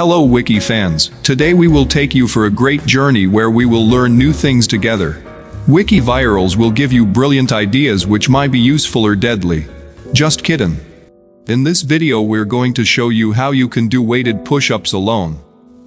Hello Wiki fans, today we will take you for a great journey where we will learn new things together. WikiVirals will give you brilliant ideas which might be useful or deadly. Just kidding. In this video we're going to show you how you can do weighted push-ups alone.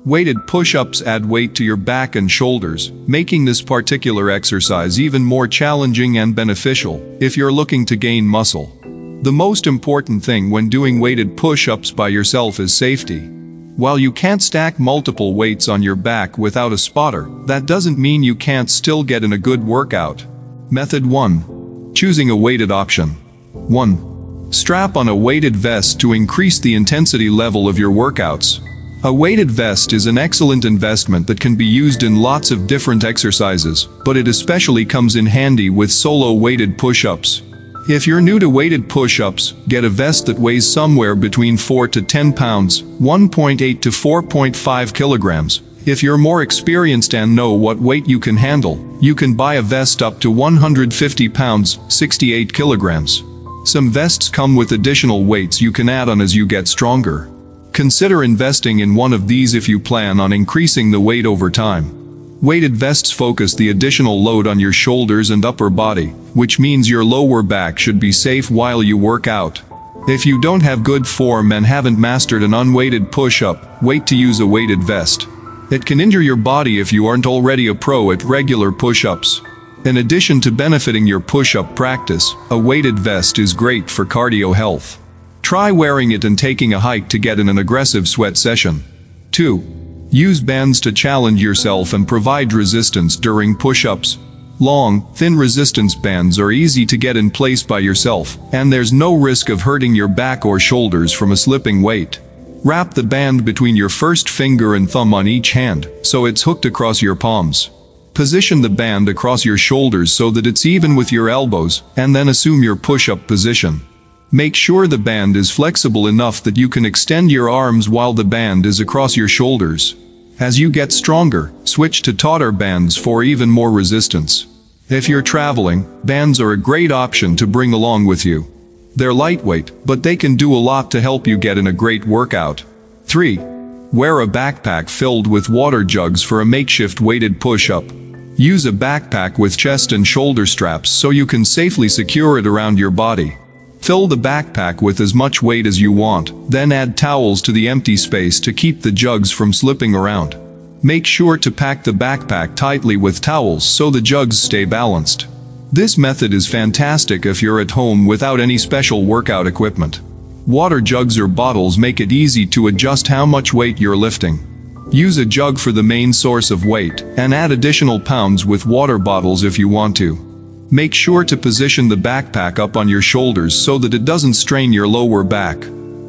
Weighted push-ups add weight to your back and shoulders, making this particular exercise even more challenging and beneficial if you're looking to gain muscle. The most important thing when doing weighted push-ups by yourself is safety. While you can't stack multiple weights on your back without a spotter, that doesn't mean you can't still get in a good workout. Method 1. Choosing a weighted option. 1. Strap on a weighted vest to increase the intensity level of your workouts. A weighted vest is an excellent investment that can be used in lots of different exercises, but it especially comes in handy with solo weighted push-ups. If you're new to weighted push-ups, get a vest that weighs somewhere between 4 to 10 pounds, 1.8 to 4.5 kilograms. If you're more experienced and know what weight you can handle, you can buy a vest up to 150 pounds, 68 kilograms. Some vests come with additional weights you can add on as you get stronger. Consider investing in one of these if you plan on increasing the weight over time. Weighted vests focus the additional load on your shoulders and upper body, which means your lower back should be safe while you work out. If you don't have good form and haven't mastered an unweighted push-up, wait to use a weighted vest. It can injure your body if you aren't already a pro at regular push-ups. In addition to benefiting your push-up practice, a weighted vest is great for cardio health. Try wearing it and taking a hike to get in an aggressive sweat session. 2. Use bands to challenge yourself and provide resistance during push-ups. Long, thin resistance bands are easy to get in place by yourself, and there's no risk of hurting your back or shoulders from a slipping weight. Wrap the band between your first finger and thumb on each hand, so it's hooked across your palms. Position the band across your shoulders so that it's even with your elbows, and then assume your push-up position. Make sure the band is flexible enough that you can extend your arms while the band is across your shoulders. As you get stronger, switch to tauter bands for even more resistance. If you're traveling, bands are a great option to bring along with you. They're lightweight, but they can do a lot to help you get in a great workout. 3. Wear a backpack filled with water jugs for a makeshift weighted push-up. Use a backpack with chest and shoulder straps so you can safely secure it around your body. Fill the backpack with as much weight as you want, then add towels to the empty space to keep the jugs from slipping around. Make sure to pack the backpack tightly with towels so the jugs stay balanced. This method is fantastic if you're at home without any special workout equipment. Water jugs or bottles make it easy to adjust how much weight you're lifting. Use a jug for the main source of weight, and add additional pounds with water bottles if you want to. Make sure to position the backpack up on your shoulders so that it doesn't strain your lower back.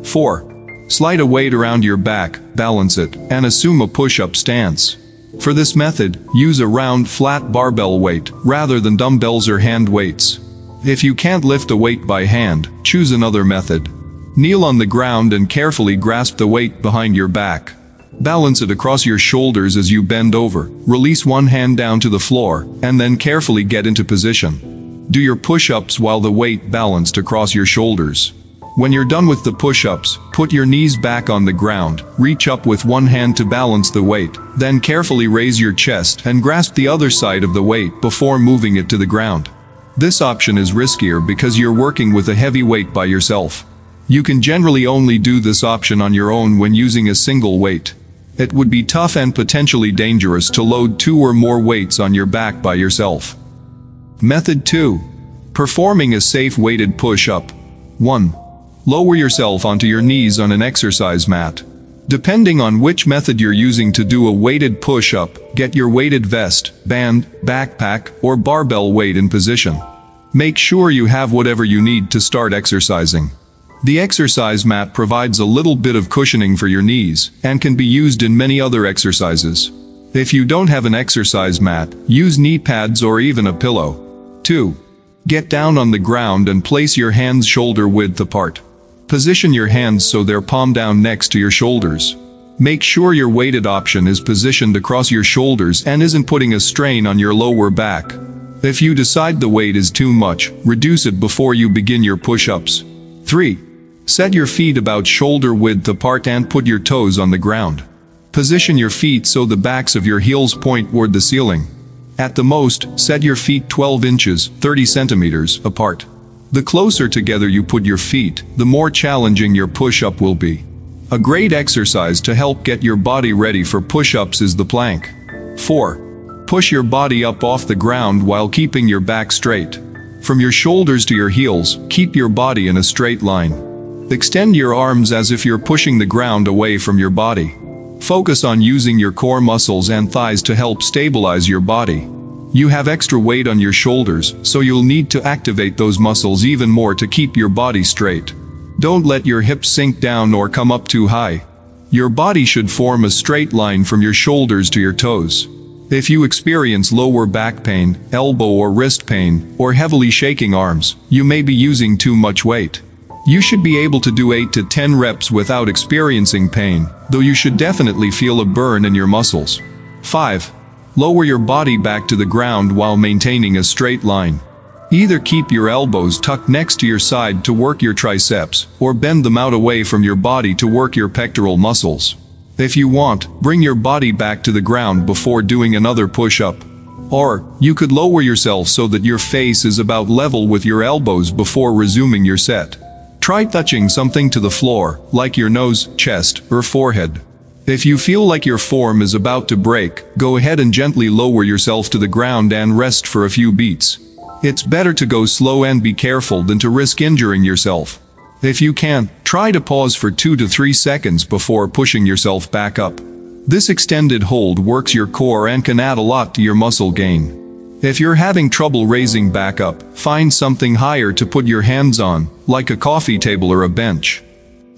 4. Slide a weight around your back, balance it, and assume a push-up stance. For this method, use a round, flat barbell weight, rather than dumbbells or hand weights. If you can't lift a weight by hand, choose another method. Kneel on the ground and carefully grasp the weight behind your back. Balance it across your shoulders as you bend over, release one hand down to the floor, and then carefully get into position. Do your push-ups while the weight balanced across your shoulders. When you're done with the push-ups, put your knees back on the ground, reach up with one hand to balance the weight, then carefully raise your chest and grasp the other side of the weight before moving it to the ground. This option is riskier because you're working with a heavy weight by yourself. You can generally only do this option on your own when using a single weight. It would be tough and potentially dangerous to load 2 or more weights on your back by yourself. Method 2. Performing a safe weighted push-up. 1. Lower yourself onto your knees on an exercise mat. Depending on which method you're using to do a weighted push-up, get your weighted vest, band, backpack, or barbell weight in position. Make sure you have whatever you need to start exercising. The exercise mat provides a little bit of cushioning for your knees, and can be used in many other exercises. If you don't have an exercise mat, use knee pads or even a pillow. 2. Get down on the ground and place your hands shoulder width apart. Position your hands so they're palm down next to your shoulders. Make sure your weighted option is positioned across your shoulders and isn't putting a strain on your lower back. If you decide the weight is too much, reduce it before you begin your push-ups. 3. Set your feet about shoulder width apart and put your toes on the ground. Position your feet so the backs of your heels point toward the ceiling. At the most, set your feet 12 inches, 30 centimeters, apart. The closer together you put your feet, the more challenging your push-up will be. A great exercise to help get your body ready for push-ups is the plank. 4. Push your body up off the ground while keeping your back straight. From your shoulders to your heels, keep your body in a straight line. Extend your arms as if you're pushing the ground away from your body. Focus on using your core muscles and thighs to help stabilize your body. You have extra weight on your shoulders, so you'll need to activate those muscles even more to keep your body straight. Don't let your hips sink down or come up too high. Your body should form a straight line from your shoulders to your toes. If you experience lower back pain, elbow or wrist pain, or heavily shaking arms, you may be using too much weight. You should be able to do 8 to 10 reps without experiencing pain, though you should definitely feel a burn in your muscles. 5. Lower your body back to the ground while maintaining a straight line. Either keep your elbows tucked next to your side to work your triceps, or bend them out away from your body to work your pectoral muscles. If you want, bring your body back to the ground before doing another push-up. Or, you could lower yourself so that your face is about level with your elbows before resuming your set. Try touching something to the floor, like your nose, chest, or forehead. If you feel like your form is about to break, go ahead and gently lower yourself to the ground and rest for a few beats. It's better to go slow and be careful than to risk injuring yourself. If you can, try to pause for 2 to 3 seconds before pushing yourself back up. This extended hold works your core and can add a lot to your muscle gain. If you're having trouble raising back up, find something higher to put your hands on, like a coffee table or a bench.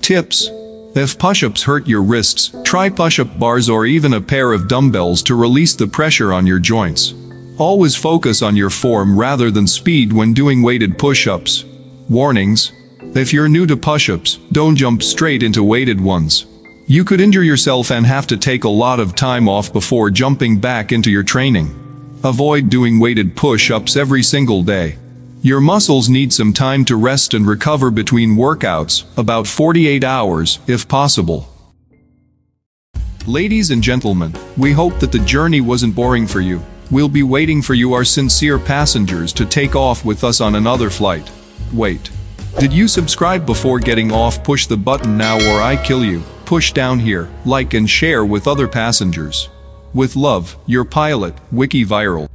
Tips: if push-ups hurt your wrists, try push-up bars or even a pair of dumbbells to release the pressure on your joints. Always focus on your form rather than speed when doing weighted push-ups. Warnings: if you're new to push-ups, don't jump straight into weighted ones. You could injure yourself and have to take a lot of time off before jumping back into your training. Avoid doing weighted push-ups every single day. Your muscles need some time to rest and recover between workouts, about 48 hours, if possible. Ladies and gentlemen, we hope that the journey wasn't boring for you. We'll be waiting for you, our sincere passengers, to take off with us on another flight. Wait. Did you subscribe before getting off? Push the button now or I kill you. Push down here, like and share with other passengers. With love, your pilot, WikiViral.